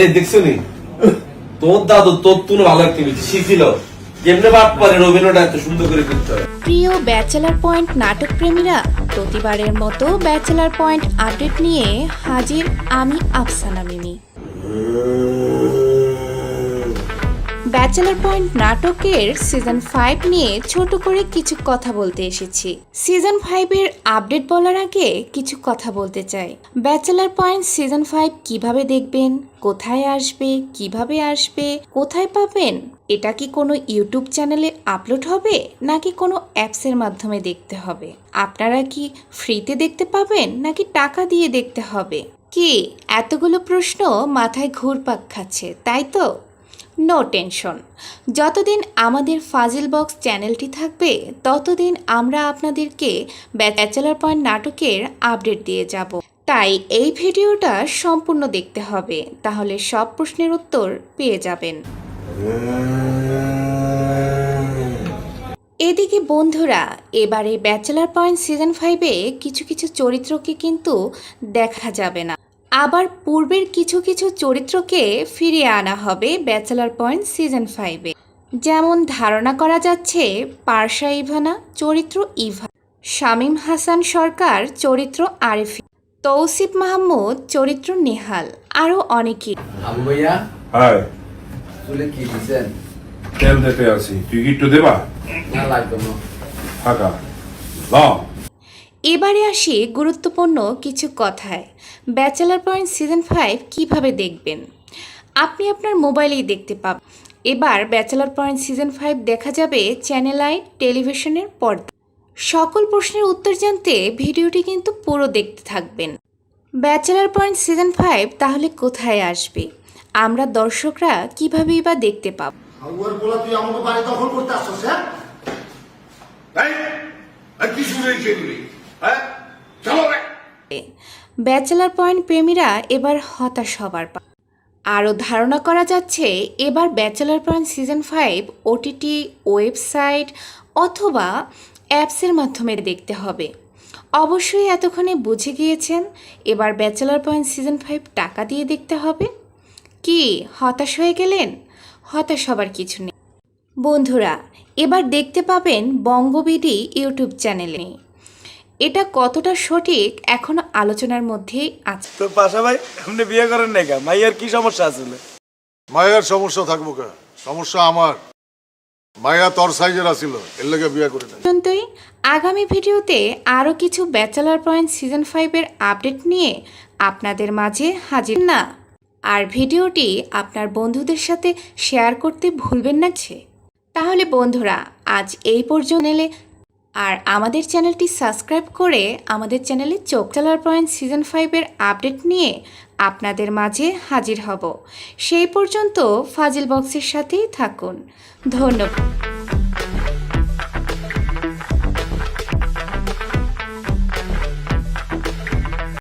এই দেখছো নি তোর দাদু তোর তুলো ভালো একটা শিখিল কেমনে বাপ পারে রবীন্দ্রটা এত সুন্দর করে করতে হয়। প্রিয় ব্যাচেলার পয়েন্ট নাটক প্রেমীরা, প্রতিবারের মতো ব্যাচেলার পয়েন্ট আপডেট নিয়ে হাজির আমি আফসানা মিমি। ব্যাচেলার পয়েন্ট নাটকের সিজন 5 নিয়ে ছোট করে কিছু কথা বলতে এসেছি। সিজন 5 এর আপডেট বলার আগে কিছু কথা বলতে চাই। ব্যাচেলার পয়েন্ট সিজন 5 কিভাবে দেখবেন, কোথায় আসবে, কিভাবে আসবে, কোথায় পাবেন, এটা কি কোনো ইউটিউব চ্যানেলে আপলোড হবে নাকি কোনো অ্যাপসের মাধ্যমে দেখতে হবে? আপনারা কি ফ্রিতে দেখতে পাবেন নাকি টাকা দিয়ে দেখতে হবে? কি এতগুলো প্রশ্ন মাথায় ঘুরপাক খাচ্ছে, তাই তো? নো টেনশন, যতদিন আমাদের ফাজিল বক্স চ্যানেলটি থাকবে ততদিন আমরা আপনাদেরকে ব্যাচেলার পয়েন্ট নাটকের আপডেট দিয়ে যাব। তাই এই ভিডিওটা সম্পূর্ণ দেখতে হবে, তাহলে সব প্রশ্নের উত্তর পেয়ে যাবেন। এদিকে বন্ধুরা, এবারে ব্যাচেলার পয়েন্ট সিজন 5-এ কিছু কিছু চরিত্রকে কিন্তু দেখা যাবে না, আবার পূর্বের কিছু কিছু চরিত্রকে ফিরিয়ে আনা হবে ব্যাচেলার পয়েন্ট সিজন 5-এ। যেমন ধারণা করা যাচ্ছে পারসা ইভানা চরিত্র ইভা, শামীম হাসান সরকার চরিত্র আরিফিন, তৌসিফ মাহমুদ চরিত্র নেহাল, আরও অনেকেই। আবু ভাইয়া হাই চুলে কি দিছেন? তেল দিতে আছি, তুই কি একটু দেবা? না লাগবে না। ফাঁকা লাও। এবারে আসি গুরুত্বপূর্ণ কিছু কথায়। ব্যাচেলার পয়েন্ট সিজন 5 কিভাবে দেখবেন? আপনি আপনার মোবাইলেই দেখতে পাবেন। এবার ব্যাচেলার পয়েন্ট সিজন 5 দেখা যাবে চ্যানেল আই টেলিভিশনের পর্দা। সকল প্রশ্নের উত্তর জানতে ভিডিওটি কিন্তু পুরো দেখতে থাকবেন। ব্যাচেলার পয়েন্ট সিজন 5 তাহলে কোথায় আসবে? আমরা দর্শকরা কিভাবেই বা দেখতে পাব? হাউয়ার বলা তুই আমাকে বাড়ি দখল করতে আসছিস, হ্যাঁ? এই কি শুনে এগুলি, হ্যাঁ? চলো রে। ব্যাচেলার পয়েন্ট প্রেমীরা এবার হতাশ হবার পা। আরও ধারণা করা যাচ্ছে এবার bachelor point season 5 OTT, website অথবা অ্যাপসের মাধ্যমে দেখতে হবে। অবশ্যই এতক্ষণে বুঝে গিয়েছেন এবার ব্যাচেলার পয়েন্ট সিজন 5 টাকা দিয়ে দেখতে হবে। কি হতাশ হয়ে গেলেন? হতাশ হবার কিছু নেই বন্ধুরা, এবার দেখতে পাবেন বঙ্গবিডি ইউটিউব চ্যানেলে। এটা কতটা সঠিক এখনো আলোচনার মধ্যেই আছে। তো পাশা ভাই আপনি বিয়ে করেন নাই কা? মাইয়ার কি সমস্যা আছে? মায়ের সমস্যা থাকবো কে? সমস্যা আমার। মায়া তোর সাইজের আসিল, এর লেগে বিয়ে করে নাই। পর্যন্তই। আগামী ভিডিওতে আরও কিছু ব্যাচেলার পয়েন্ট সিজন 5-এর আপডেট নিয়ে আপনাদের মাঝে হাজির না। আর ভিডিওটি আপনার বন্ধুদের সাথে শেয়ার করতে ভুলবেন না। তাহলে বন্ধুরা আজ এই পর্যন্ত এলে আর আমাদের চ্যানেলটি সাবস্ক্রাইব করে আমাদের চ্যানেলে ব্যাচেলার পয়েন্ট সিজন 5-এর আপডেট নিয়ে আপনাদের মাঝে হাজির হব। সেই পর্যন্ত ফাজিল বক্সের সাথেই থাকুন। ধন্যবাদ।